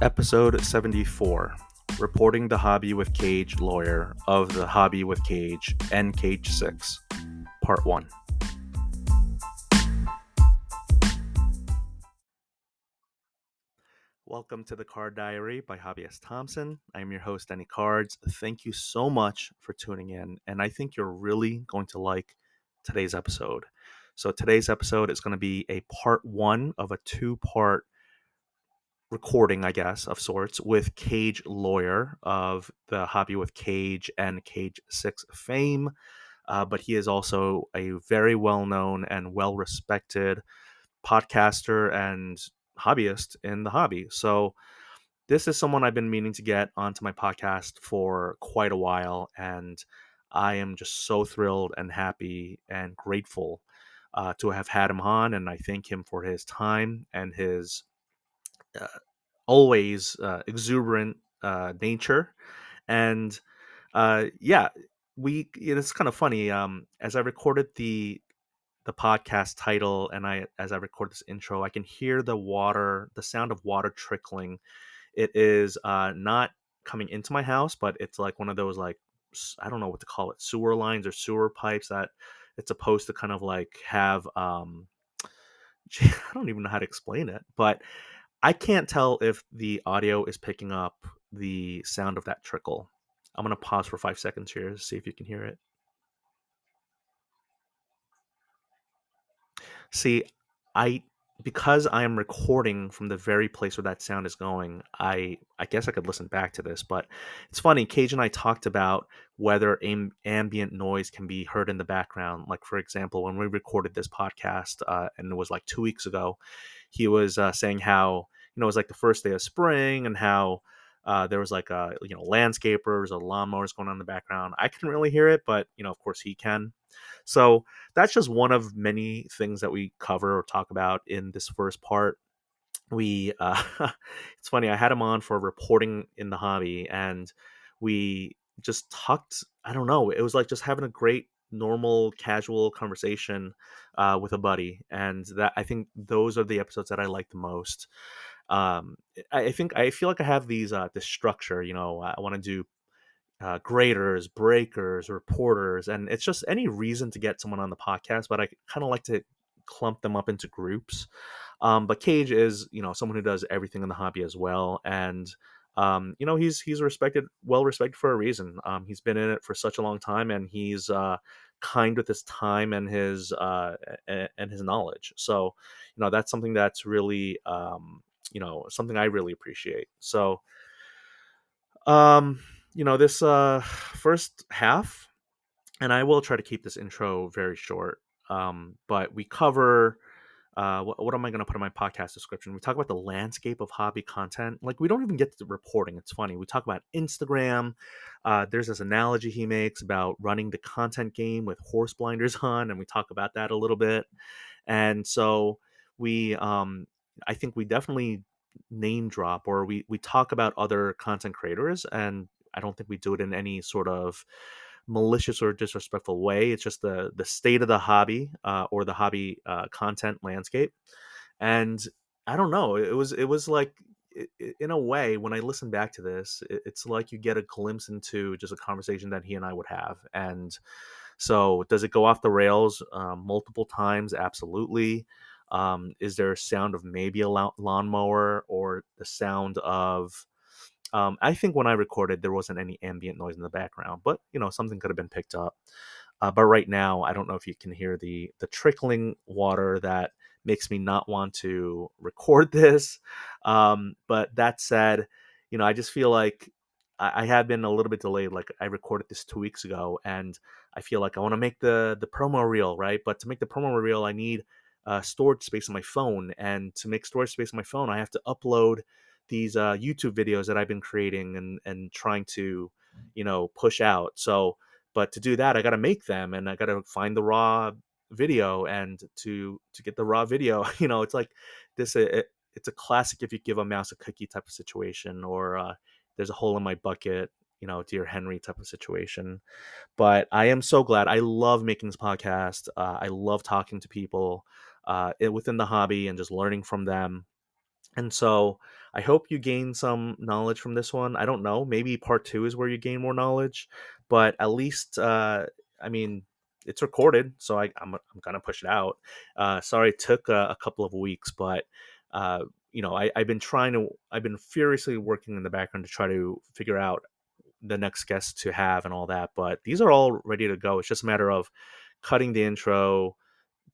Episode 74, Reporting the Hobby with Cage Lawyer of the Hobby with Cage and Cage 6, Part 1. Welcome to the Card Diary by Hobbyist Thompson. I am your host, Danny Cards. Thank you so much for tuning in, and I think you're really going to like today's episode. So today's episode is going to be a part 1 of a 2-part recording, I guess, of sorts, with Cage Lawyer of the Hobby with Cage and Cage 6 fame. But he is also a very well-known and well-respected podcaster and hobbyist in the hobby. So this is someone I've been meaning to get onto my podcast for quite a while, and I am just so thrilled and happy and grateful to have had him on, and I thank him for his time and his uh, always exuberant nature. And yeah, it's kind of funny. As I recorded the podcast title and as I record this intro, I can hear the sound of water trickling. It is not coming into my house, but it's like one of those, like, I don't know what to call it, sewer lines or sewer pipes that it's supposed to kind of like have. I don't even know how to explain it, but I can't tell if the audio is picking up the sound of that trickle. I'm going to pause for 5 seconds here to see if you can hear it. See, I because I am recording from the very place where that sound is going, I guess I could listen back to this, but it's funny. Cage and I talked about whether ambient noise can be heard in the background. Like, for example, when we recorded this podcast, and it was like 2 weeks ago, he was saying how, it was like the first day of spring, and how there was like landscapers or lawnmowers going on in the background. I couldn't really hear it, but of course he can. So that's just one of many things that we cover or talk about in this first part. We It's funny, I had him on for reporting in the hobby, and we just talked. I don't know, it was like just having a great normal casual conversation with a buddy, and that, I think, those are the episodes that I like the most. I feel like I have this structure. I want to do graders, breakers, reporters, and it's just any reason to get someone on the podcast. But I kind of like to clump them up into groups. But Cage is, someone who does everything in the hobby as well, and he's well respected for a reason. He's been in it for such a long time, and he's kind with his time and his knowledge. So, that's something that's really something I really appreciate. So, um, this first half, and I will try to keep this intro very short. But we cover what am I going to put in my podcast description? We talk about the landscape of hobby content. Like, we don't even get to the reporting. It's funny. We talk about Instagram. There's this analogy he makes about running the content game with horse blinders on, and we talk about that a little bit. And so I think we definitely name drop, or we talk about other content creators, and I don't think we do it in any sort of malicious or disrespectful way. It's just the state of the hobby, or the hobby content landscape. And I don't know, it was like, in a way, when I listen back to this, it's like you get a glimpse into just a conversation that he and I would have. And so, does it go off the rails multiple times? Absolutely. Is there a sound of maybe a lawnmower, or the sound of? I think when I recorded, there wasn't any ambient noise in the background, but something could have been picked up. But right now, I don't know if you can hear the trickling water that makes me not want to record this. But that said, I just feel like I have been a little bit delayed. Like, I recorded this 2 weeks ago, and I feel like I want to make the promo reel, right? But to make the promo reel, I need storage space on my phone, and to make storage space on my phone, I have to upload these YouTube videos that I've been creating and trying to, push out. So, but to do that, I got to make them, and I got to find the raw video, and to get the raw video, it's like this. It's a classic if you give a mouse a cookie type of situation, or there's a hole in my bucket, dear Henry type of situation. But I am so glad. I love making this podcast. I love talking to people within the hobby and just learning from them. And so I hope you gain some knowledge from this one. I don't know. Maybe part two is where you gain more knowledge, but at least, I mean, it's recorded, so I'm gonna push it out. Sorry, it took a couple of weeks, but uh, I've been furiously working in the background to try to figure out the next guest to have and all that. But these are all ready to go. It's just a matter of cutting the intro,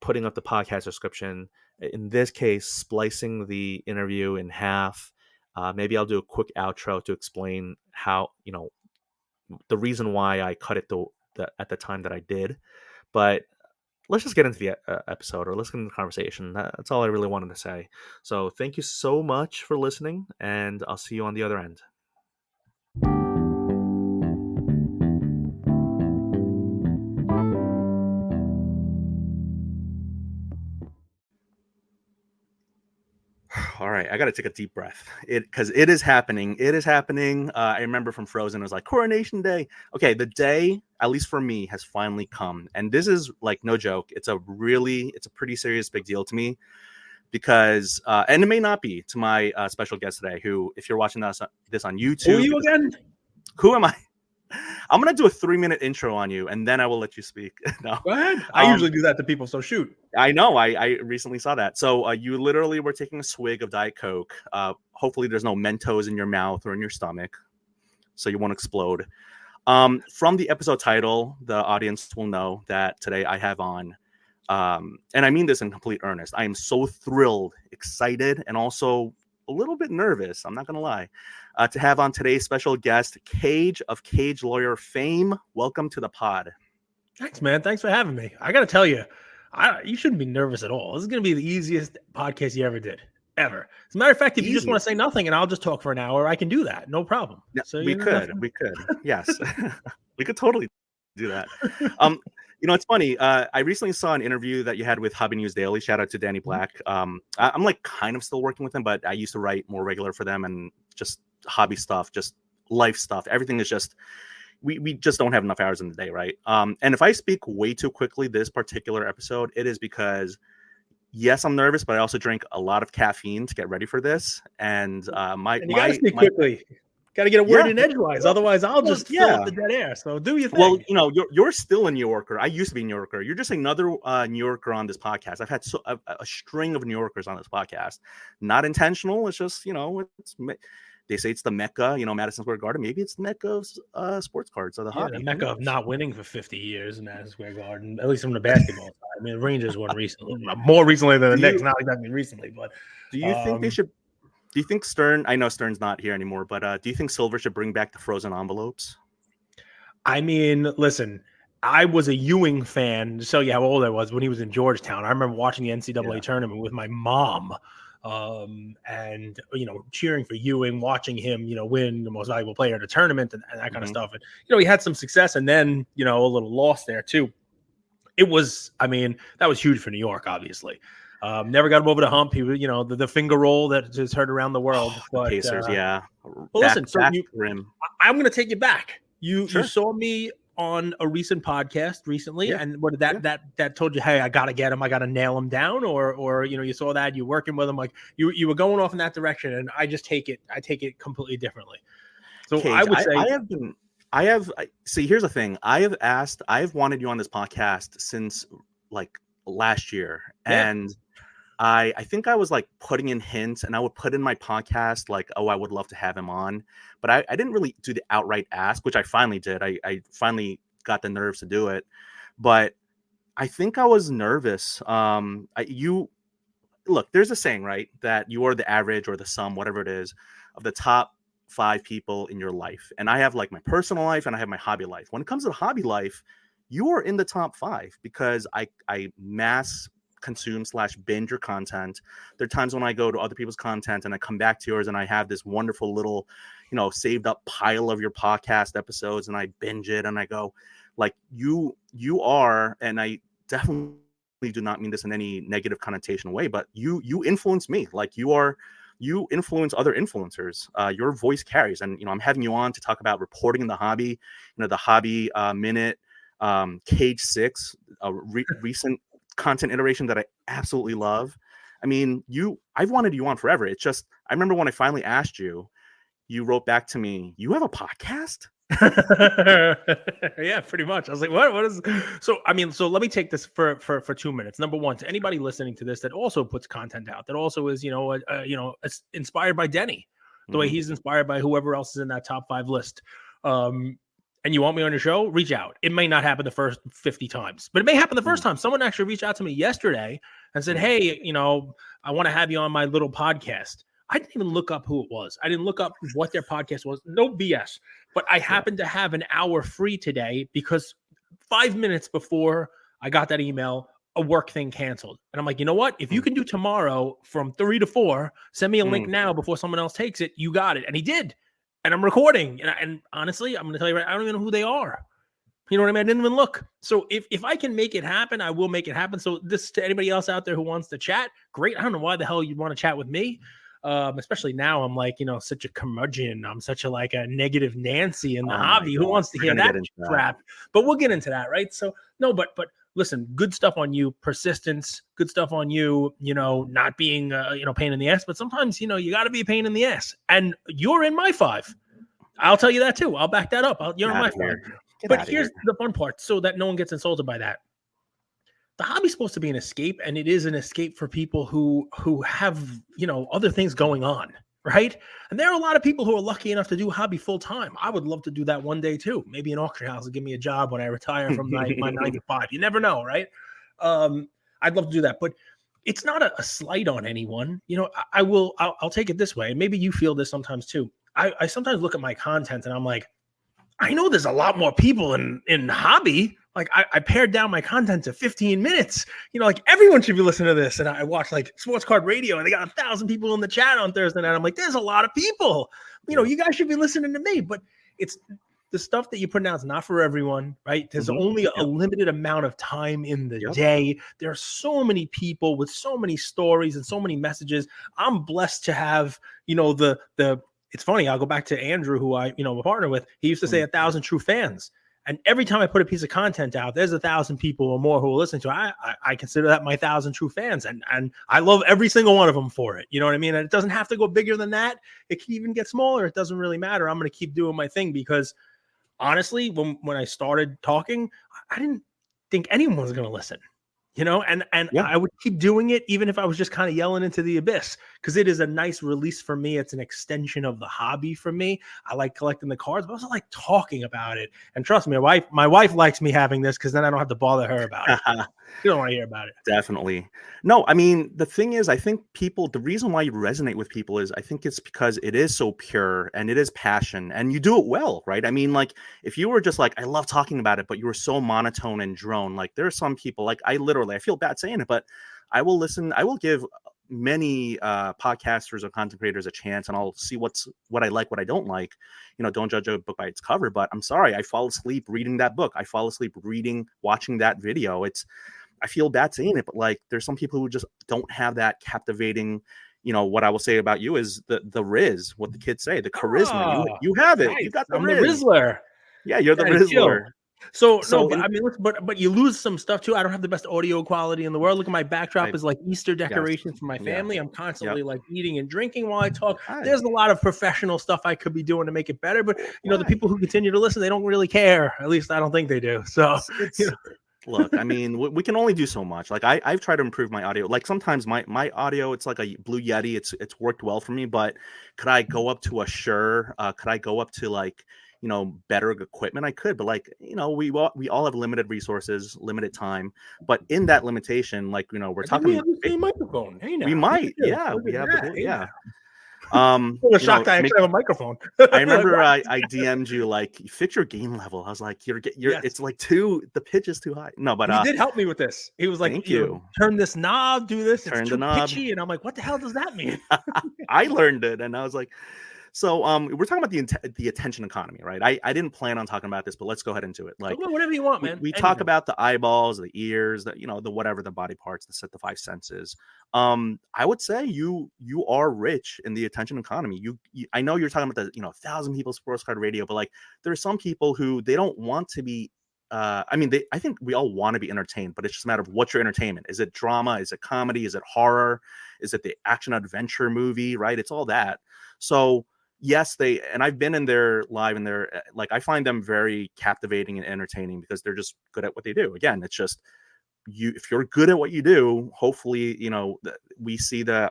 putting up the podcast description. In this case, splicing the interview in half. Maybe I'll do a quick outro to explain how, the reason why I cut it at the time that I did. But let's just get into the episode, or let's get into the conversation. That's all I really wanted to say. So thank you so much for listening, and I'll see you on the other end. All right, I got to take a deep breath. Because it is happening. It is happening. I remember from Frozen, it was like Coronation Day. Okay, the day, at least for me, has finally come, and this is like no joke. It's a pretty serious, big deal to me, because and it may not be to my special guest today, who, if you're watching this on YouTube, who are you again? Who am I? I'm gonna do a 3-minute intro on you, and then I will let you speak. No, go ahead. I usually do that to people, so shoot. I know. I recently saw that. So you literally were taking a swig of Diet Coke. Hopefully, there's no Mentos in your mouth or in your stomach, so you won't explode. From the episode title, the audience will know that today I have on, and I mean this in complete earnest, I am so thrilled, excited, and also a little bit nervous, I'm not gonna lie, to have on today's special guest, Cage of Cage Lawyer fame. Welcome to the pod. Thanks, man. Thanks for having me. I gotta tell you, you shouldn't be nervous at all. This is gonna be the easiest podcast you ever did, ever. As a matter of fact, if you just want to say nothing and I'll just talk for an hour, I can do that, no problem. Yeah, so we could, yes, we could totally do that. It's funny. I recently saw an interview that you had with Hobby News Daily. Shout out to Danny Black. I'm like kind of still working with him, but I used to write more regular for them, and just hobby stuff, just life stuff. Everything is just, we just don't have enough hours in the day, right? And if I speak way too quickly this particular episode, it is because, yes, I'm nervous, but I also drink a lot of caffeine to get ready for this. And you gotta speak quickly. Got to get a word in edgewise, otherwise I'll just fill up the dead air. So do your thing. Well, you're still a New Yorker. I used to be a New Yorker. You're just another New Yorker on this podcast. I've had a string of New Yorkers on this podcast. Not intentional. It's just, they say it's the Mecca, Madison Square Garden. Maybe it's the Mecca of sports cards or the hobby. The Mecca of not winning for 50 years in Madison Square Garden, at least from the basketball side. I mean, the Rangers won recently, more recently than the Knicks. Not exactly recently, but do you think they should? Do you think Stern? I know Stern's not here anymore, but do you think Silver should bring back the frozen envelopes? I mean, listen, I was a Ewing fan. To tell you how old I was when he was in Georgetown. I remember watching the NCAA tournament with my mom, and cheering for Ewing, watching him, win the most valuable player in the tournament and that kind of stuff. And he had some success, and then a little loss there too. It was, I mean, that was huge for New York, obviously. Never got him over the hump. He was, the finger roll that is heard around the world. But, Pacers, yeah. Well, listen, so I'm going to take you back. You saw me on a recent podcast recently, and what did that told you? Hey, I got to get him. I got to nail him down, or you saw that you're working with him, like you were going off in that direction, and I just take it completely differently. So Cage, I would say see. Here's the thing. I've wanted you on this podcast since like last year, and I think I was like putting in hints, and I would put in my podcast like, oh, I would love to have him on, but I didn't really do the outright ask, which I finally did. I finally got the nerves to do it, but I think I was nervous. Look, there's a saying, right, that you are the average or the sum, whatever it is, of the top 5 people in your life. And I have like my personal life and I have my hobby life. When it comes to hobby life, you are in the top 5 because I mass consume / binge your content. There are times when I go to other people's content and I come back to yours and I have this wonderful little, saved up pile of your podcast episodes, and I binge it and I go, like, you are, and I definitely do not mean this in any negative connotation way, but you influence me. Like, you influence other influencers. Your voice carries, and I'm having you on to talk about reporting in the hobby, the hobby minute, Cage 6, a recent content iteration that I absolutely love. I mean, I've wanted you on forever. It's just, I remember when I finally asked you, you wrote back to me, "You have a podcast?" Yeah, pretty much. I was like, what is so I mean, so let me take this for 2 minutes. Number one, to anybody listening to this that also puts content out, that also is, inspired by Denny, the way Mhm. he's inspired by whoever else is in that top 5 list. And you want me on your show, reach out. It may not happen the first 50 times, but it may happen the first Mhm. time. Someone actually reached out to me yesterday and said, Mhm. "Hey, I want to have you on my little podcast." I didn't even look up who it was. I didn't look up what their podcast was. No BS. But I Yeah. happened to have an hour free today because 5 minutes before I got that email, a work thing canceled. And I'm like, you know what? If you Mm. can do tomorrow from 3 to 4, send me a link Mm. now before someone else takes it. You got it. And he did. And I'm recording. And honestly, I'm going to tell you right, I don't even know who they are. You know what I mean? I didn't even look. So if I can make it happen, I will make it happen. So this, to anybody else out there who wants to chat, great. I don't know why the hell you'd want to chat with me. Especially now, I'm like, such a curmudgeon. I'm such a negative Nancy in the Oh my hobby. Who God. wants to We're hear gonna that get into that. crap? But we'll get into that, right? So no, but listen, good stuff on you. Persistence, good stuff on you. Not being pain in the ass, but sometimes you got to be a pain in the ass, and you're in my 5. I'll tell you that too. I'll back that up. You're Get in out my of 5. here. Get But out of here's here. the fun part, so that no one gets insulted by that. The hobby's supposed to be an escape, and it is an escape for people who have other things going on, right? And there are a lot of people who are lucky enough to do hobby full time. I would love to do that one day too. Maybe an auction house will give me a job when I retire from my 9 to 5. You never know, right? I'd love to do that, but it's not a slight on anyone. I'll take it this way. And maybe you feel this sometimes too. I sometimes look at my content and I'm like, I know there's a lot more people in hobby. Like I pared down my content to 15 minutes. Like everyone should be listening to this. And I watch like Sports Card Radio and they got 1,000 people in the chat on Thursday night. I'm like, there's a lot of people. Yeah. You guys should be listening to me. But it's the stuff that you put out is not for everyone, right? There's only a limited amount of time in the day. There are so many people with so many stories and so many messages. I'm blessed to have, it's funny. I'll go back to Andrew, who I, a partner with. He used to say 1,000 true fans. And every time I put a piece of content out, there's 1,000 people or more who will listen to it. I consider that my 1,000 true fans. And I love every single one of them for it. You know what I mean? And it doesn't have to go bigger than that. It can even get smaller. It doesn't really matter. I'm going to keep doing my thing because honestly, when I started talking, I didn't think anyone was going to listen. And I would keep doing it even if I was just kind of yelling into the abyss, because it is a nice release for me. It's an extension of the hobby for me. I like collecting the cards, but I also like talking about it. And trust me, my wife likes me having this because then I don't have to bother her about it. You don't want to hear about it. Definitely. No, I mean, the thing is, I think the reason why you resonate with people is I think it's because it is so pure and it is passion and you do it well, right? I mean, like if you were just like, I love talking about it, but you were so monotone and drone, like there are some people like I feel bad saying it, but I will give many podcasters or content creators a chance and I'll see what I like, what I don't like. Don't judge a book by its cover, but I'm sorry, I fall asleep reading that book. I fall asleep watching that video. I feel bad saying it, but like there's some people who just don't have that captivating, what I will say about you is the Riz, what the kids say, the charisma. You have it. Nice. You got the I'm Riz. the Rizzler. Yeah, you're the Rizzler. So no, but I mean, but you lose some stuff too. I don't have the best audio quality in the world. Look at my backdrop is like Easter decorations for my family. I'm constantly like eating and drinking while I talk. There's a lot of professional stuff I could be doing to make it better, but the people who continue to listen, they don't really care. At least I don't think they do. So look, I mean, we can only do so much. Like I've tried to improve my audio. Like sometimes my audio, it's like a Blue Yeti. It's worked well for me, but could I go up to a Shure? Could I go up to like, better equipment? I could, but like, we all have limited resources, limited time. But in that limitation, like, we're talking. We have the same microphone. Hey, now. We might, yeah. We have the yeah. Shocked I actually have a microphone. I remember I DM'd you like fix your gain level. I was like, you're it's like the pitch is too high. No, but he did help me with this. He was like, thank you. Turn this knob, do this. Turn it's the too knob. pitchy. And I'm like, what the hell does that mean? I learned it, and I was like, so we're talking about the attention economy, right? I didn't plan on talking about this, but let's go ahead into it. Like whatever you want, man. We talk about the eyeballs, the ears, the whatever, the body parts, the 5 senses. I would say you are rich in the attention economy. You I know you're talking about the 1,000 people Sports Card Radio, but like there are some people who they don't want to be I mean, I think we all want to be entertained, but it's just a matter of what's your entertainment. Is it drama? Is it comedy? Is it horror? Is it the action adventure movie? Right? It's all that. So yes, and I've been in their live, and they're like, I find them very captivating and entertaining because they're just good at what they do. Again, it's just if you're good at what you do, hopefully, we see the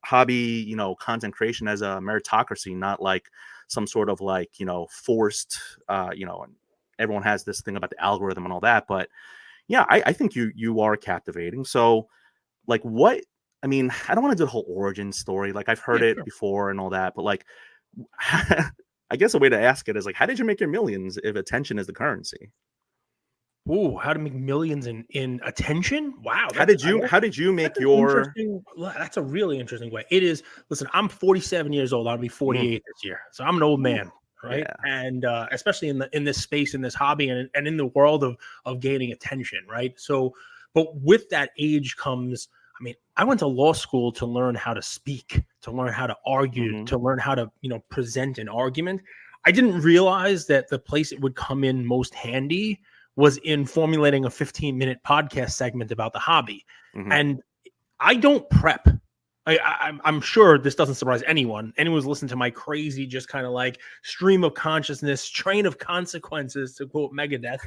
hobby, content creation as a meritocracy, not like some sort of like, forced, and everyone has this thing about the algorithm and all that. But yeah, I think you are captivating. So like I mean, I don't want to do the whole origin story. Like I've heard it before and all that, but like, I guess a way to ask it is like, how did you make your millions if attention is the currency? Ooh, how to make millions in attention? Wow. How did you make your? That's a really interesting way. It is. Listen, I'm 47 years old. I'll be 48 this year, so I'm an old man, right? Yeah. And especially in this space, in this hobby, and in the world of gaining attention, right? So, but with that age comes. I mean, I went to law school to learn how to speak, to learn how to argue, to learn how to present an argument. I didn't realize that the place it would come in most handy was in formulating a 15-minute podcast segment about the hobby. And I don't prep. I'm sure this doesn't surprise anyone. Anyone who's listened to my crazy, just kind of like stream of consciousness, train of consequences, to quote Megadeth,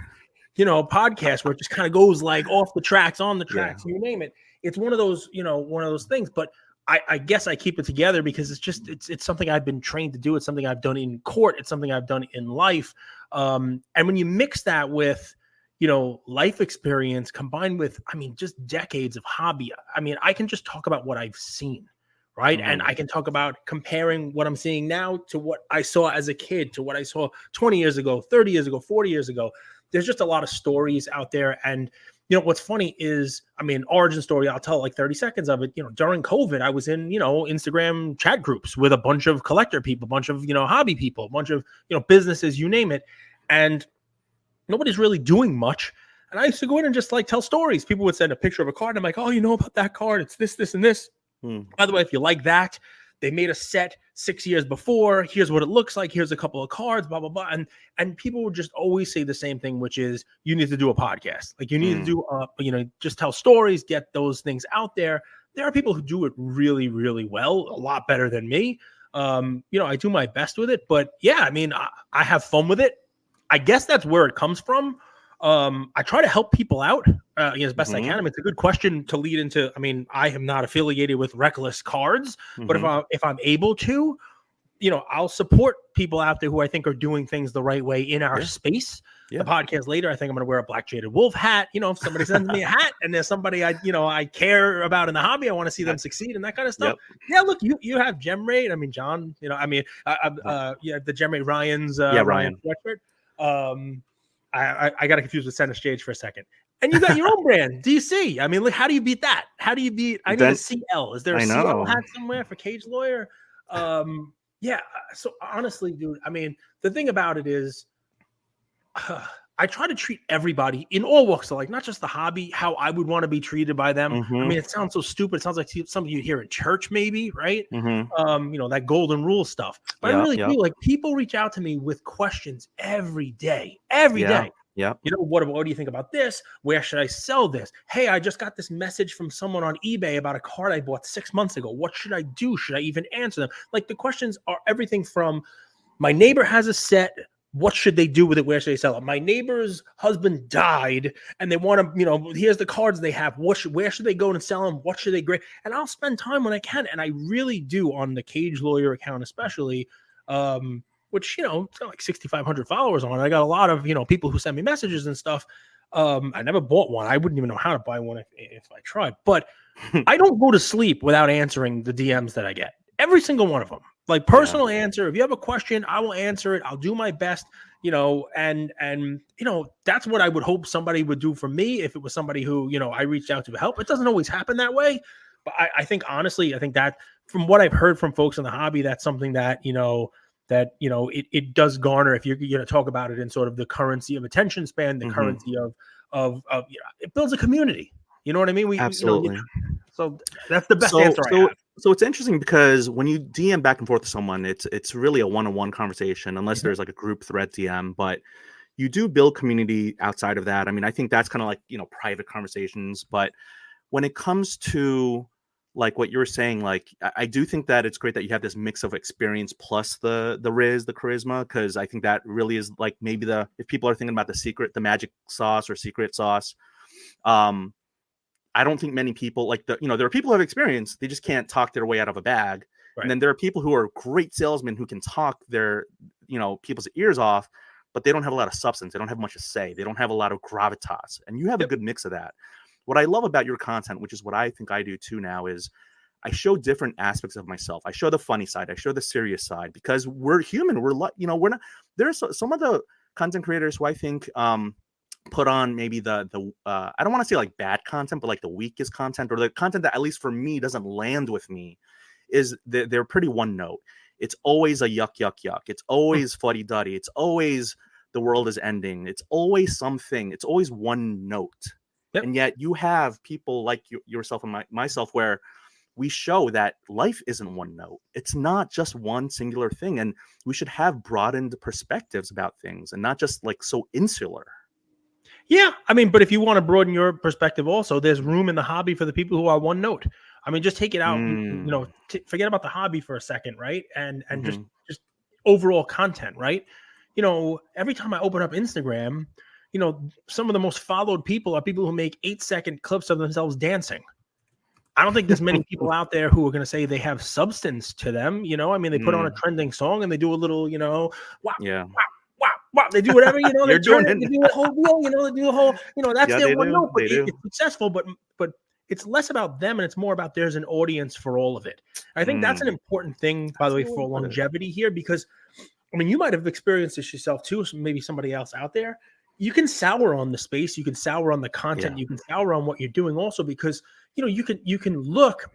podcast where it just kind of goes like off the tracks, on the tracks, you name it. It's one of those, one of those things. But I guess I keep it together because it's something I've been trained to do. It's something I've done in court. It's something I've done in life. And when you mix that with, life experience combined with, just decades of hobby. I can just talk about what I've seen, right? And I can talk about comparing what I'm seeing now to what I saw as a kid, to what I saw 20 years ago, 30 years ago, 40 years ago. There's just a lot of stories out there. And, what's funny is, origin story, I'll tell like 30 seconds of it. During COVID, I was in, Instagram chat groups with a bunch of collector people, a bunch of, hobby people, a bunch of, businesses, you name it. And nobody's really doing much. And I used to go in and just like tell stories. People would send a picture of a card. And I'm like, oh, you know about that card? It's this, this, and this. By the way, if you like that, they made a set 6 years before. Here's what it looks like. Here's a couple of cards, blah, blah, blah. And people would just always say the same thing, which is you need to do a podcast. Like you need to do, just tell stories, get those things out there. There are people who do it really, really well, a lot better than me. I do my best with it. But yeah, I have fun with it. I guess that's where it comes from. I try to help people out as best I can. It's a good question to lead into. I am not affiliated with Reckless Cards, but if I'm able to, I'll support people out there who I think are doing things the right way in our space. The podcast later, I think I'm going to wear a Black Jaded Wolf hat. If somebody sends me a hat and there's somebody I care about in the hobby, I want to see them succeed and that kind of stuff. Yeah, look, you have Gem Raid. John. The Gem Raid Ryan's Ryan sweatshirt. I got confused with Center Stage for a second. And you got your own brand, DC. Look, how do you beat that? How do you beat? I need a CL. Is there a CL hat somewhere for Cage Lawyer? Yeah. So honestly, dude, the thing about it is, I try to treat everybody in all walks of life, not just the hobby, how I would want to be treated by them. It sounds so stupid. It sounds like something you hear in church, maybe, right? That golden rule stuff. But I really feel like people reach out to me with questions every day. Yeah. What do you think about this? Where should I sell this? Hey, I just got this message from someone on eBay about a card I bought 6 months ago. What should I do? Should I even answer them? Like the questions are everything from my neighbor has a set. What should they do with it? Where should they sell it? My neighbor's husband died and they want to, here's the cards they have. Where should they go and sell them? What should they grade? And I'll spend time when I can. And I really do on the Cage Lawyer account, especially, which, it's got like 6,500 followers on it. I got a lot of, people who send me messages and stuff. I never bought one. I wouldn't even know how to buy one if I tried, but I don't go to sleep without answering the DMs that I get. Every single one of them. Like personal answer. If you have a question, I will answer it. I'll do my best, and that's what I would hope somebody would do for me if it was somebody who, I reached out to help. It doesn't always happen that way. But I think, honestly, that from what I've heard from folks in the hobby, that's something that, it does garner if you're going to talk about it in sort of the currency of attention span, the currency of it builds a community. You know what I mean? Absolutely. So that's the best answer I have. So it's interesting because when you DM back and forth to someone, it's really a one-on-one conversation, unless there's like a group thread DM. But you do build community outside of that. I mean, I think that's kind of like, private conversations. But when it comes to like what you were saying, like I do think that it's great that you have this mix of experience plus the riz, the charisma, because I think that really is like maybe if people are thinking about the magic sauce or secret sauce. I don't think many people like there are people who have experience, they just can't talk their way out of a bag. Right. And then there are people who are great salesmen who can talk their, people's ears off, but they don't have a lot of substance. They don't have much to say. They don't have a lot of gravitas. And you have a good mix of that. What I love about your content, which is what I think I do too now, is I show different aspects of myself. I show the funny side. I show the serious side, because we're human. We're not, there's some of the content creators who I think, put on maybe the I don't want to say like bad content, but like the weakest content, or the content that at least for me doesn't land with me, is they're pretty one note. It's always a yuck, yuck, yuck. It's always fuddy duddy. It's always the world is ending. It's always something. It's always one note. Yep. And yet you have people like yourself and myself where we show that life isn't one note. It's not just one singular thing. And we should have broadened perspectives about things and not just like so insular. Yeah, I mean, but if you want to broaden your perspective also, there's room in the hobby for the people who are one note. I mean, just take it out, forget about the hobby for a second, right? And just overall content, right? Every time I open up Instagram, some of the most followed people are people who make 8-second clips of themselves dancing. I don't think there's many people out there who are going to say they have substance to them. I mean, they put on a trending song and they do a little, wow, wow. Wow, they do whatever, they do a whole deal, they do a whole, that's their one note, but it's successful, but it's less about them and it's more about there's an audience for all of it. I think that's an important thing, by the way, for longevity here, because, I mean, you might have experienced this yourself too, so maybe somebody else out there. You can sour on the space, you can sour on the content, you can sour on what you're doing also, because, you can look,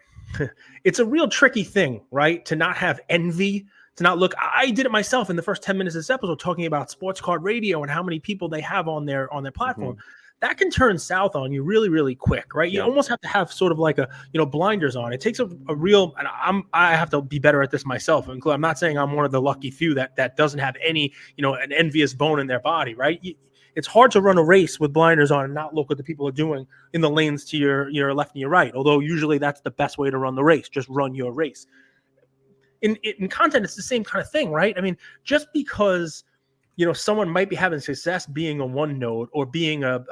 it's a real tricky thing, right? To not have envy, to not look. I did it myself in the first 10 minutes of this episode, talking about Sports Card Radio and how many people they have on their platform. That can turn south on you really, really quick, right? You almost have to have sort of like a, blinders on. It takes a real, and I have to be better at this myself. I'm not saying I'm one of the lucky few that doesn't have any, an envious bone in their body, right? It's hard to run a race with blinders on and not look what the people are doing in the lanes to your left and your right. Although usually that's the best way to run the race. Just run your race. In content, it's the same kind of thing, right? I mean, just because, someone might be having success being a one note or being a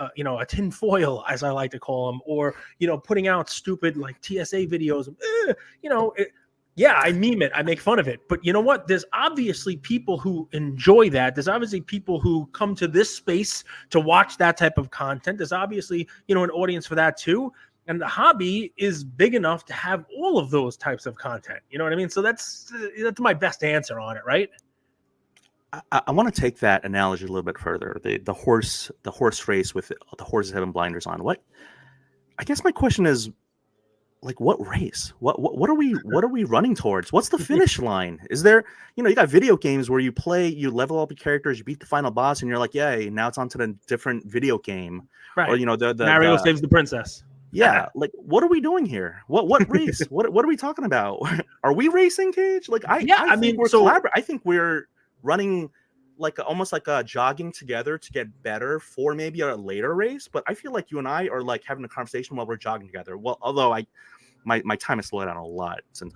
tinfoil, as I like to call them, or, putting out stupid like TSA videos, I meme it, I make fun of it. But you know what? There's obviously people who enjoy that. There's obviously people who come to this space to watch that type of content. There's obviously, an audience for that too. And the hobby is big enough to have all of those types of content. You know what I mean? So that's my best answer on it, right? I want to take that analogy a little bit further. The horse race with the horses having blinders on. I guess my question is, like, what race? What are we running towards? What's the finish line? Is there, you got video games where you level up your characters, you beat the final boss, and you're like, yay, now it's on to the different video game. Right. Or the Mario saves the princess. Yeah, like, what are we doing here? What race? what are we talking about? Are we racing, Cage? Like, I think we're collaborating. I think we're running like almost like a jogging together to get better for maybe a later race. But I feel like you and I are like having a conversation while we're jogging together. Well, although my time has slowed down a lot since.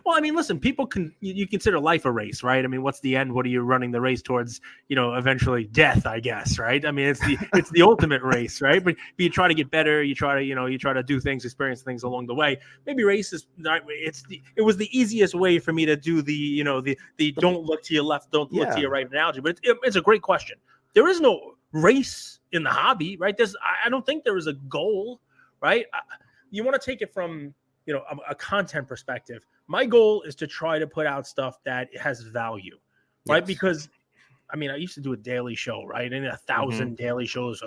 Well, I mean, listen, people you consider life a race, right? I mean, what's the end? What are you running the race towards? Eventually death, I guess, right? I mean, it's the ultimate race, right? But you try to get better. You try to do things, experience things along the way. Maybe race is not. It was the easiest way for me to do the don't look to your left, don't look to your right analogy. But it's a great question. There is no race in the hobby, right? I don't think there is a goal, right? You want to take it from a content perspective. My goal is to try to put out stuff that has value, right? Yes. Because I mean, I used to do a daily show, right? And 1,000 daily shows,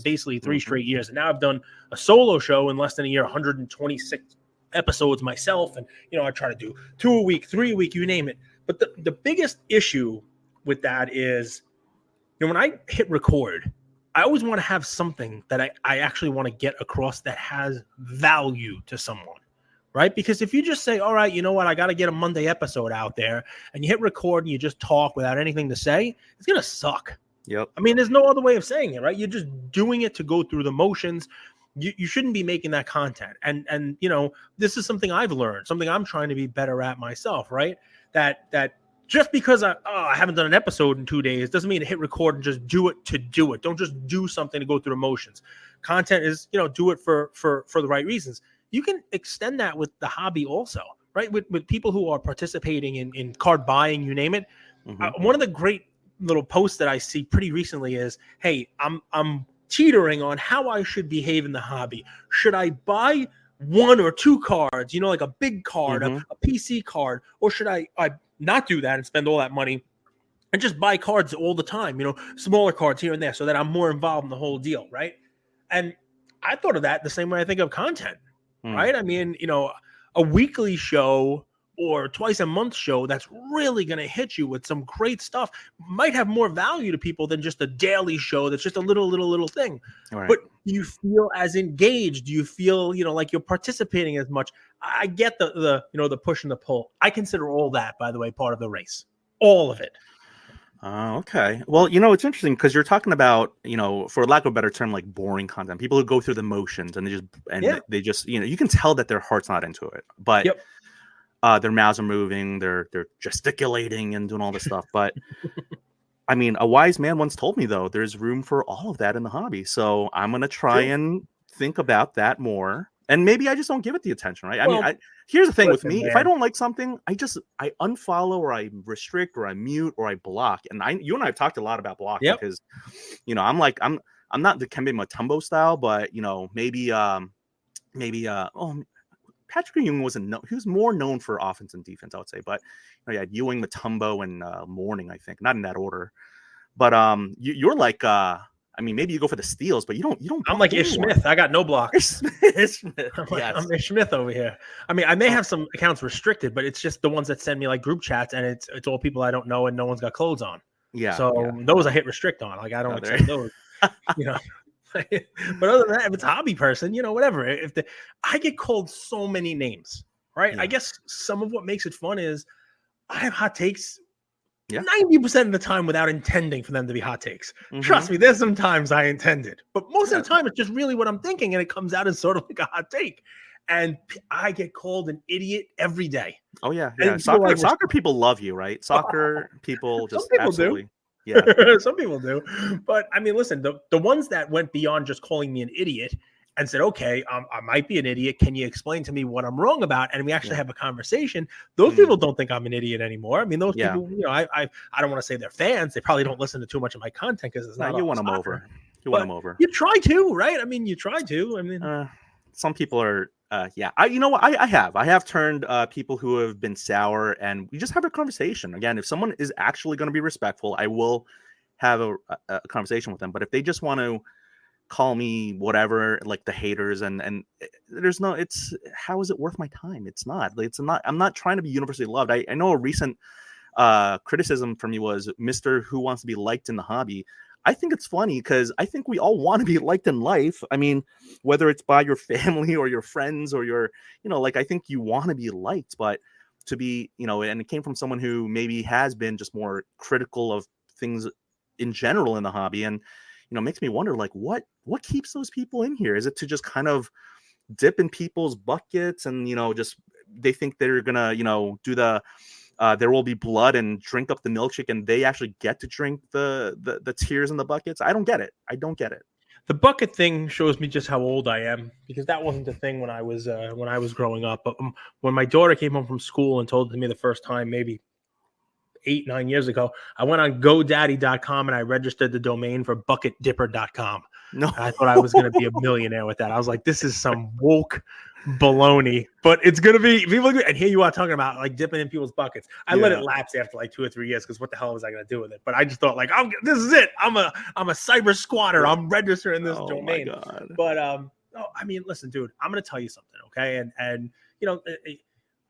basically 3 straight years. And now I've done a solo show in less than a year, 126 episodes myself. And, I try to do 2 a week, 3 a week, you name it. But the biggest issue with that is, when I hit record, I always want to have something that I actually want to get across that has value to someone, right? Because if you just say, all right, you know what, I got to get a Monday episode out there, and you hit record and you just talk without anything to say, it's going to suck. Yep. I mean, there's no other way of saying it, right? You're just doing it to go through the motions. You shouldn't be making that content. And you know, this is something I've learned, something I'm trying to be better at myself, right? That just because I haven't done an episode in 2 days doesn't mean to hit record and just do it to do it. Don't just do something to go through the motions. Content is, you know, do it for the right reasons. You can extend that with the hobby also, right? With people who are participating in card buying, you name it. Mm-hmm. One of the great little posts that I see pretty recently is, hey, I'm teetering on how I should behave in the hobby. Should I buy 1 or 2 cards, you know, like a big card, Mm-hmm. a PC card, or should I not do that and spend all that money and just buy cards all the time, you know, smaller cards here and there, so that I'm more involved in the whole deal, right? And I thought of that the same way I think of content, right? I mean, you know, a weekly show or twice a month show that's really going to hit you with some great stuff might have more value to people than just a daily show that's just a little thing. Right. But you feel as engaged, you feel, you know, like you're participating as much. I get the you know, the push and the pull. I consider all that, by the way, part of the race, all of it. Okay. Well, you know, it's interesting because you're talking about, you know, for lack of a better term, like boring content. People who go through the motions and they just, you know, you can tell that their heart's not into it. But their mouths are moving, they're gesticulating and doing all this stuff. But I mean, a wise man once told me, though, there's room for all of that in the hobby. So I'm gonna try and think about that more. And maybe I just don't give it the attention, right? Well, I mean, here's the thing with me: man, if I don't like something, I unfollow or I restrict or I mute or I block. And you and I have talked a lot about blocking because, you know, I'm not the Kembe Mutombo style, but you know, maybe Patrick Ewing he was more known for offense and defense, I would say. But you know, yeah, Ewing, Mutombo, and Mourning, I think, not in that order. But you're like I mean, maybe you go for the steals, but you don't. I'm like Ish Smith. I got no blocks. Ish Smith. I'm Ish Smith over here. I mean, I may have some accounts restricted, but it's just the ones that send me like group chats, and it's all people I don't know, and no one's got clothes on. Yeah. So those I hit restrict on. Like I don't accept those. You know. But other than that, if it's a hobby person, you know, whatever. I get called so many names, right? I guess some of what makes it fun is I have hot takes 90% of the time without intending for them to be hot takes. Trust me, there's some times I intended, but most of the time it's just really what I'm thinking, and it comes out as sort of like a hot take. And I get called an idiot every day. Oh yeah. Soccer people love you, right? Soccer people just absolutely. Do. Yeah, some people do. But I mean, listen, the ones that went beyond just calling me an idiot and said, okay, I might be an idiot. Can you explain to me what I'm wrong about? And we actually have a conversation. Those people don't think I'm an idiot anymore. I mean, those people, you know, I don't want to say they're fans. They probably don't listen to too much of my content because it's not. You want them over. You want them over. You try to, right? I mean, you try to. I mean, some people are. You know what? I have turned people who have been sour, and we just have a conversation. Again, if someone is actually going to be respectful, I will have a conversation with them. But if they just want to call me whatever, like the haters, and there's no, how is it worth my time? It's not. I'm not trying to be universally loved. I know a recent criticism from me was Mr. Who Wants to Be Liked in the Hobby. I think it's funny because I think we all want to be liked in life. I mean, whether it's by your family or your friends or your, you know, like I think you want to be liked, but to be, you know, and it came from someone who maybe has been just more critical of things in general in the hobby. And, you know, makes me wonder, like, what keeps those people in here? Is it to just kind of dip in people's buckets and, you know, just they think they're going to, you know, do the, there will be blood and drink up the milkshake, and they actually get to drink the tears in the buckets. I don't get it. The bucket thing shows me just how old I am, because that wasn't a thing when I was growing up. But when my daughter came home from school and told it to me the first time, maybe 8-9 years ago, I went on GoDaddy.com and I registered the domain for bucketdipper.com. No, I thought I was going to be a millionaire with that. I was like, this is some woke baloney, but it's going to be people. And here you are talking about like dipping in people's buckets. I let it lapse after like 2 or 3 years because what the hell was I going to do with it? But I just thought like, this is it. I'm a cyber squatter. I'm registering this domain. My God. But I mean, listen, dude, I'm going to tell you something, okay? And you know,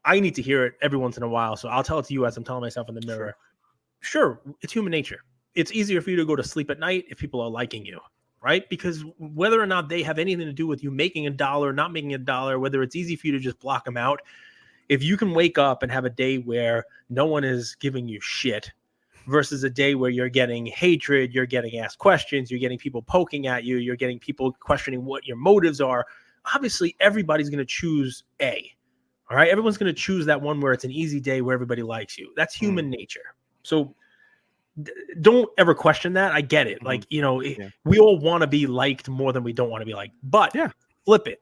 I need to hear it every once in a while, so I'll tell it to you as I'm telling myself in the mirror. Sure, it's human nature. It's easier for you to go to sleep at night if people are liking you. right? Because whether or not they have anything to do with you making $1, not making $1, whether it's easy for you to just block them out, if you can wake up and have a day where no one is giving you shit versus a day where you're getting hatred, you're getting asked questions, you're getting people poking at you, you're getting people questioning what your motives are, obviously everybody's going to choose A. All right. Everyone's going to choose that one where it's an easy day where everybody likes you. That's human nature. So don't ever question that. I get it. Like, we all want to be liked more than we don't want to be liked. But flip it.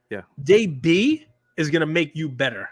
Yeah. Day B is going to make you better.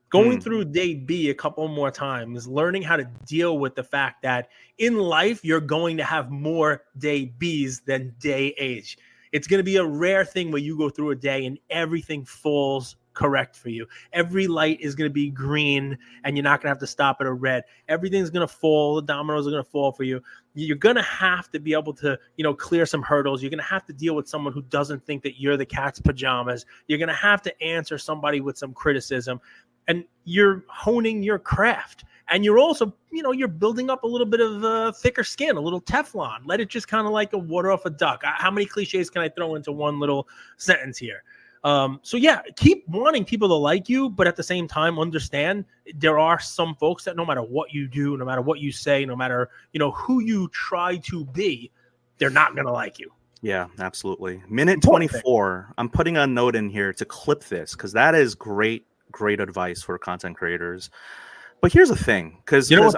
Going through day B a couple more times, learning how to deal with the fact that in life, you're going to have more day Bs than day A's. It's going to be a rare thing where you go through a day and everything falls correct for you. Every light is going to be green and you're not going to have to stop at a red. Everything's going to fall. The dominoes are going to fall for you. You're going to have to be able to, clear some hurdles. You're going to have to deal with someone who doesn't think that you're the cat's pajamas. You're going to have to answer somebody with some criticism, and you're honing your craft. And you're also, you're building up a little bit of thicker skin, a little Teflon. Let it just kind of like a water off a duck. How many cliches can I throw into one little sentence here? So yeah, keep wanting people to like you, but at the same time, understand there are some folks that no matter what you do, no matter what you say, no matter, who you try to be, they're not going to like you. Yeah, absolutely. Minute 24. I'm putting a note in here to clip this because that is great advice for content creators. But here's the thing, because what's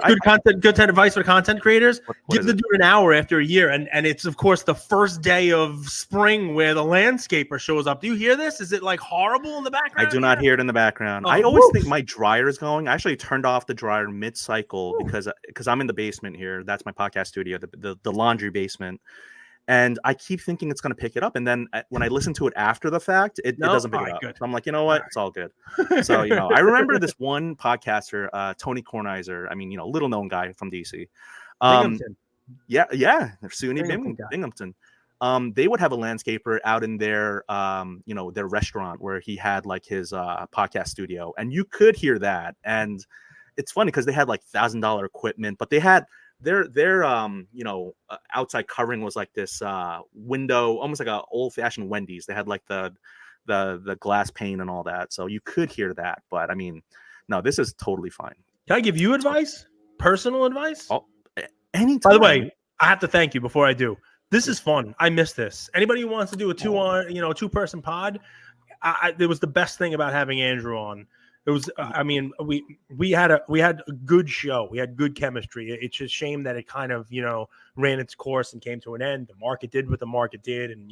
good advice for content creators? Give the dude an hour after a year, and it's of course the first day of spring where the landscaper shows up. Do you hear this? Is it like horrible in the background? I do not hear it in the background. I always think my dryer is going. I actually turned off the dryer mid-cycle because I'm in the basement here. That's my podcast studio, the laundry basement. And I keep thinking it's going to pick it up. And then when I listen to it after the fact, it doesn't pick it up. Good. So I'm like, you know what? It's all good. So, I remember this one podcaster, Tony Kornheiser. I mean, little known guy from DC. Binghamton. Yeah. SUNY Binghamton. They would have a landscaper out in their, their restaurant where he had like his podcast studio. And you could hear that. And it's funny because they had like $1,000 equipment, but they had their outside covering was like this window, almost like a old-fashioned Wendy's. They had like the glass pane and all that, so you could hear that. But I mean, no, this is totally fine. Can I give you advice? Personal advice? Oh, anytime. By the way, I have to thank you before I do. This is fun. I miss this. Anybody who wants to do a two-person pod, it was the best thing about having Andrew on. It was, we had a good show. We had good chemistry. It's just a shame that it kind of, ran its course and came to an end. The market did what the market did. And,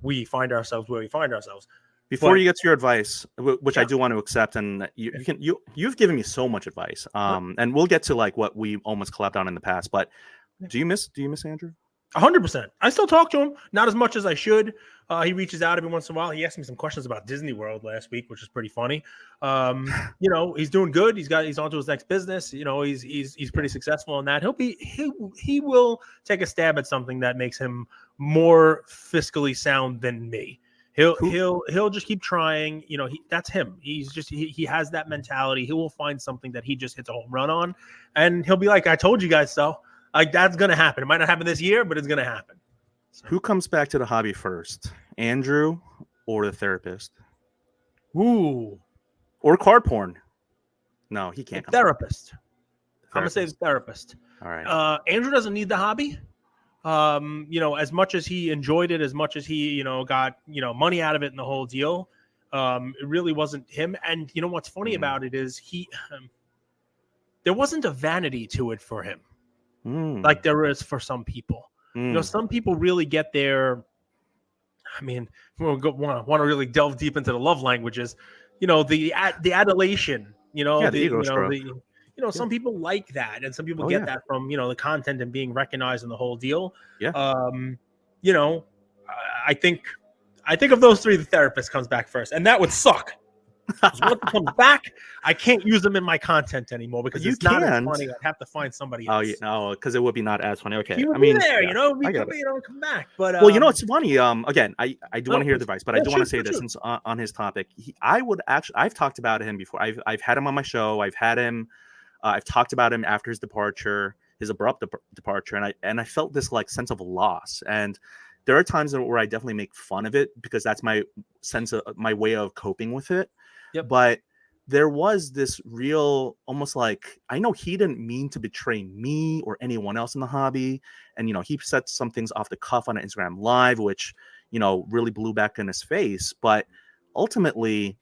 we find ourselves where we find ourselves. Before you get to your advice, which I do want to accept, and you've given me so much advice. And we'll get to like what we almost collabed on in the past, but do you miss Andrew? 100%. I still talk to him, not as much as I should. He reaches out every once in a while. He asked me some questions about Disney World last week, which is pretty funny. He's doing good. He's on to his next business. He's pretty successful in that. He will take a stab at something that makes him more fiscally sound than me. He'll just keep trying. That's him. He has that mentality. He will find something that he just hits a home run on, and he'll be like, "I told you guys so." Like, that's going to happen. It might not happen this year, but it's going to happen. So. Who comes back to the hobby first, Andrew or the therapist? Ooh. Or card porn? No, he can't. Therapist. I'm going to say the therapist. All right. Andrew doesn't need the hobby. As much as he enjoyed it, as much as he, got, money out of it and the whole deal, it really wasn't him. And what's funny about it is there wasn't a vanity to it for him. Like there is for some people. Some people really get their, we want to really delve deep into the love languages, the adulation, some people like that, and some people get that from, the content and being recognized in the whole deal. Yeah. I think of those three, the therapist comes back first, and that would suck. Once it comes back, I can't use them in my content anymore because it's not as funny. I'd have to find somebody else. Because it would be not as funny. Okay, he would be there, come back. But it's funny. Again, I do want to hear the advice, but I do want to say this since on his topic, I've talked about him before. I've had him on my show. I've talked about him after his departure. his abrupt departure, and I felt this like sense of loss. And there are times where I definitely make fun of it because that's my sense of my way of coping with it. Yep. But there was this real, almost like, I know he didn't mean to betray me or anyone else in the hobby. And, he said some things off the cuff on an Instagram Live, which, really blew back in his face. But ultimately,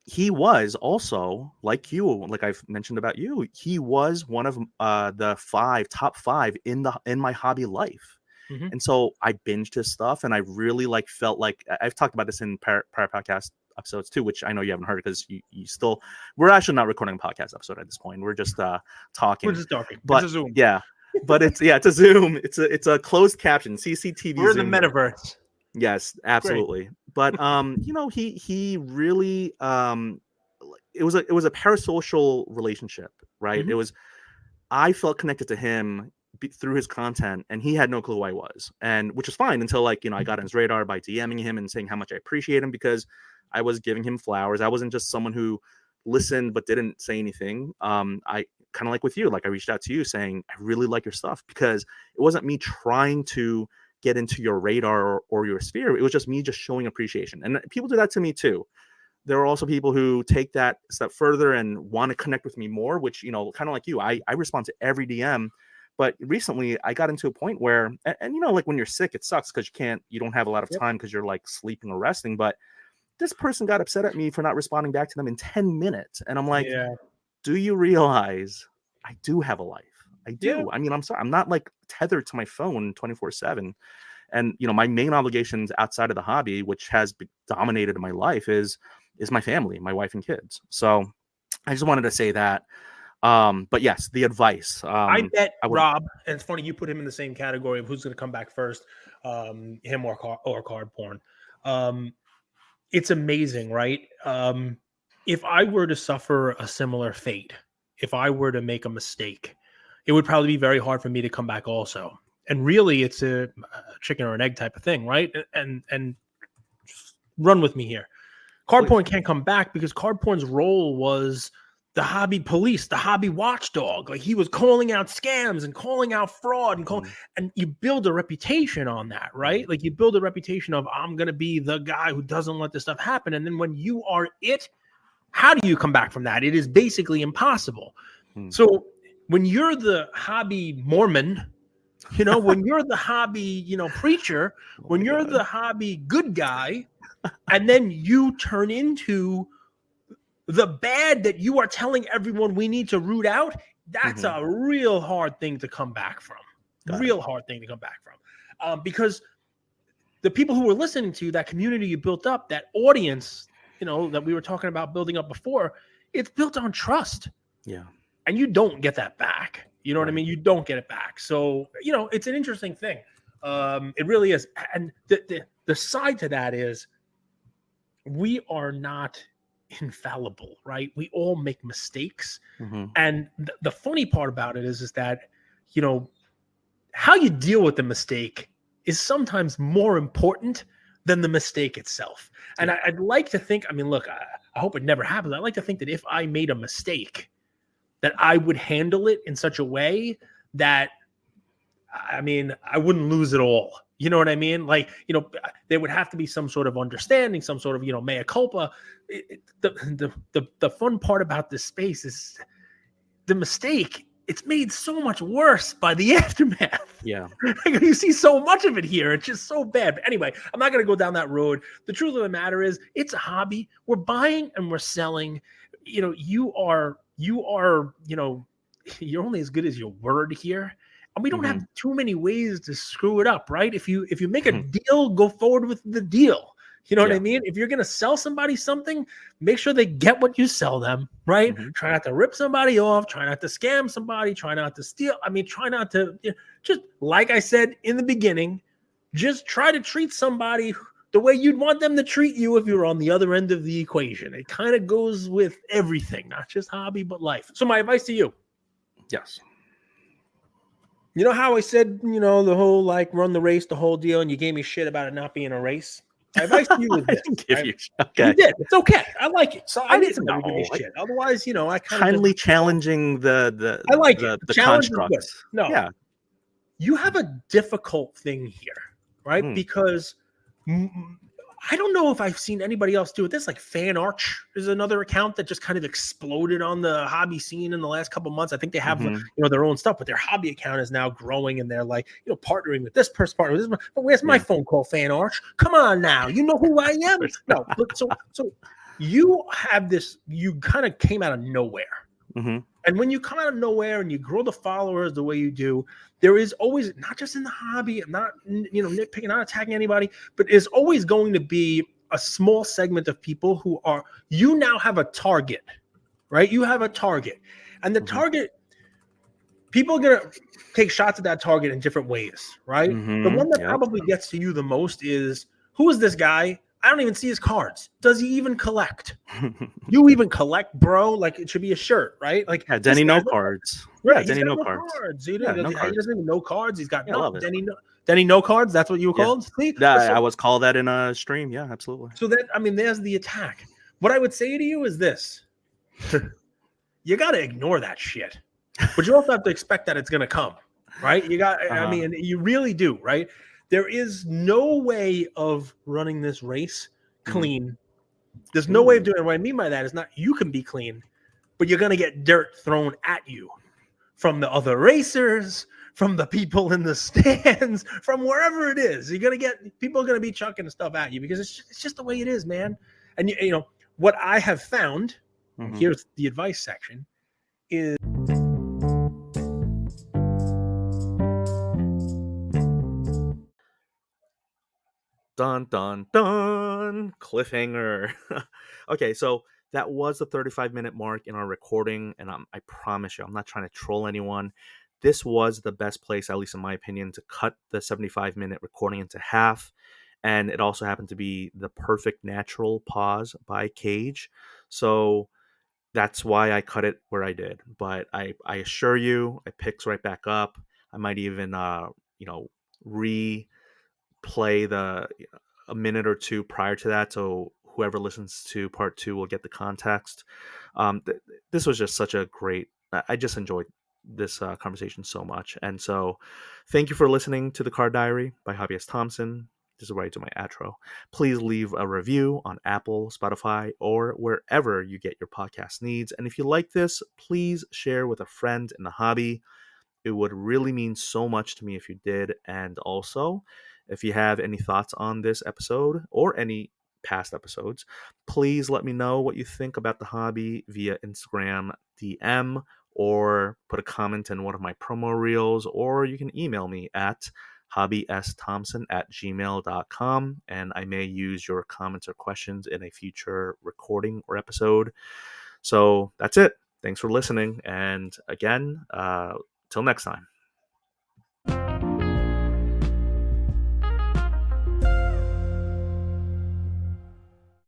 he was also, like you, like I've mentioned about you, he was one of the top five in my hobby life. Mm-hmm. And so I binged his stuff, and I really felt like I've talked about this in prior podcast episodes too, which I know you haven't heard because you still, we're actually not recording a podcast episode at this point. We're just talking. We're just talking. But it's a Zoom. Yeah, but it's a Zoom. It's a closed caption CCTV. We're Zoom in the metaverse. Yes, absolutely. Great. But he really it was a parasocial relationship, right? Mm-hmm. It was, I felt connected to him through his content, and he had no clue who I was, and which is fine until I got on his radar by DMing him and saying how much I appreciate him, because I was giving him flowers. I wasn't just someone who listened but didn't say anything. I kind of like with you, I reached out to you saying I really like your stuff, because it wasn't me trying to get into your radar or your sphere. It was just me just showing appreciation, and people do that to me too. There are also people who take that step further and want to connect with me more, which, kind of like you, I respond to every DM. But recently I got into a point where, and like when you're sick, it sucks because you don't have a lot of time because you're sleeping or resting. But this person got upset at me for not responding back to them in 10 minutes. And I'm like, do you realize I do have a life? I do. Yeah. I mean, I'm sorry, I'm not tethered to my phone 24/7. And, my main obligations outside of the hobby, which has dominated my life, is my family, my wife and kids. So I just wanted to say that. But yes, the advice. I bet Rob, and it's funny you put him in the same category of who's going to come back first, him or card porn. It's amazing, right? If I were to suffer a similar fate, if I were to make a mistake, it would probably be very hard for me to come back also. And really, it's a chicken or an egg type of thing, right? And just run with me here. Card porn can't come back because card porn's role was the hobby police, the hobby watchdog. He was calling out scams and calling out fraud and you build a reputation on that, right? You build a reputation of, I'm going to be the guy who doesn't let this stuff happen. And then when you are it, how do you come back from that? It is basically impossible. So when you're the hobby Mormon, when you're the hobby, preacher, when you're the hobby good guy, and then you turn into the bad that you are telling everyone we need to root out, that's a real hard thing to come back from. Hard thing to come back from. Because the people who were listening to that community you built up, that audience, that we were talking about building up before, it's built on trust. Yeah. And you don't get that back. You know what I mean? You don't get it back. So, it's an interesting thing. It really is. And the side to that is we are not infallible, right? We all make mistakes. And the funny part about it is that, how you deal with the mistake is sometimes more important than the mistake itself. And I'd like to think, look, I hope it never happens. I'd like to think that if I made a mistake, that I would handle it in such a way that, I wouldn't lose it all. You know what I mean? There would have to be some sort of understanding, some sort of, mea culpa. The fun part about this space is the mistake. It's made so much worse by the aftermath. Yeah. You see so much of it here. It's just so bad. But anyway, I'm not going to go down that road. The truth of the matter is it's a hobby. We're buying and we're selling. You are, you're only as good as your word here. And we don't have too many ways to screw it up, right? If you make a deal, go forward with the deal. You know what I mean? If you're going to sell somebody something, make sure they get what you sell them, right? Try not to rip somebody off. Try not to scam somebody. Try not to steal. Try not to, just like I said in the beginning, just try to treat somebody the way you'd want them to treat you if you're on the other end of the equation. It kind of goes with everything, not just hobby, but life. So my advice to you. Yes. You know how I said, the whole run the race, the whole deal, and you gave me shit about it not being a race? My advice to you is I this. didn't give Right? you. You Okay. did. It's okay. I like it. So I I need didn't somebody to give me know. shit. Otherwise, I kind of just Kindly challenging I like it. the Challenge is good. constructs. No, Yeah. you have a difficult thing here, right? Mm. Because I don't know if I've seen anybody else do it. This like Fan Arch is another account that just kind of exploded on the hobby scene in the last couple months. I think they have their own stuff, but their hobby account is now growing, and they're like partnering with this person, partnering with this. But where's my phone call, Fan Arch? Come on now, you know who I am. No, so you have this. You kind of came out of nowhere. Mm-hmm. And when you come out of nowhere and you grow the followers the way you do, there is always, not just in the hobby, I'm not nitpicking, not attacking anybody, but there's always going to be a small segment of people who are, you now have a target, right? You have a target. And the target, people are going to take shots at that target in different ways, right? The one that probably gets to you the most is, who is this guy? I don't even see his cards. Does he even collect? You even collect, bro? Like, it should be a shirt, right? Like, Denny no cards. Right, Denny no cards. cards. He no doesn't cards. even know cards. He's got Denny no cards. That's what you were called. See, I was called that in a stream. Yeah, absolutely. So then, there's the attack. What I would say to you is this: you got to ignore that shit, but you also have to expect that it's going to come, right? You got. You really do, right? There is no way of running this race clean. There's no way of doing it. What I mean by that is not you can be clean, but you're going to get dirt thrown at you from the other racers, from the people in the stands, from wherever it is. You're going to get, people are going to be chucking stuff at you because it's just the way it is, man. And what I have found, here's the advice section, is dun dun dun cliffhanger. Okay, so that was the 35-minute mark in our recording, and I promise you, I'm not trying to troll anyone. This was the best place, at least in my opinion, to cut the 75-minute recording into half, and it also happened to be the perfect natural pause by Cage. So that's why I cut it where I did. But I assure you, it picks right back up. I might even replay a minute or two prior to that, so whoever listens to part 2 will get the context. This was just such a great, I just enjoyed this conversation so much. And so thank you for listening to The Card Diary by Hobbyist Thompson. This is where I do my outro. Please leave a review on Apple, Spotify, or wherever you get your podcast needs. And if you like this, please share with a friend in the hobby. It would really mean so much to me if you did. And also, if you have any thoughts on this episode or any past episodes, please let me know what you think about the hobby via Instagram DM, or put a comment in one of my promo reels, or you can email me at hobbysthompson@gmail.com, and I may use your comments or questions in a future recording or episode. So that's it. Thanks for listening. And again, till next time.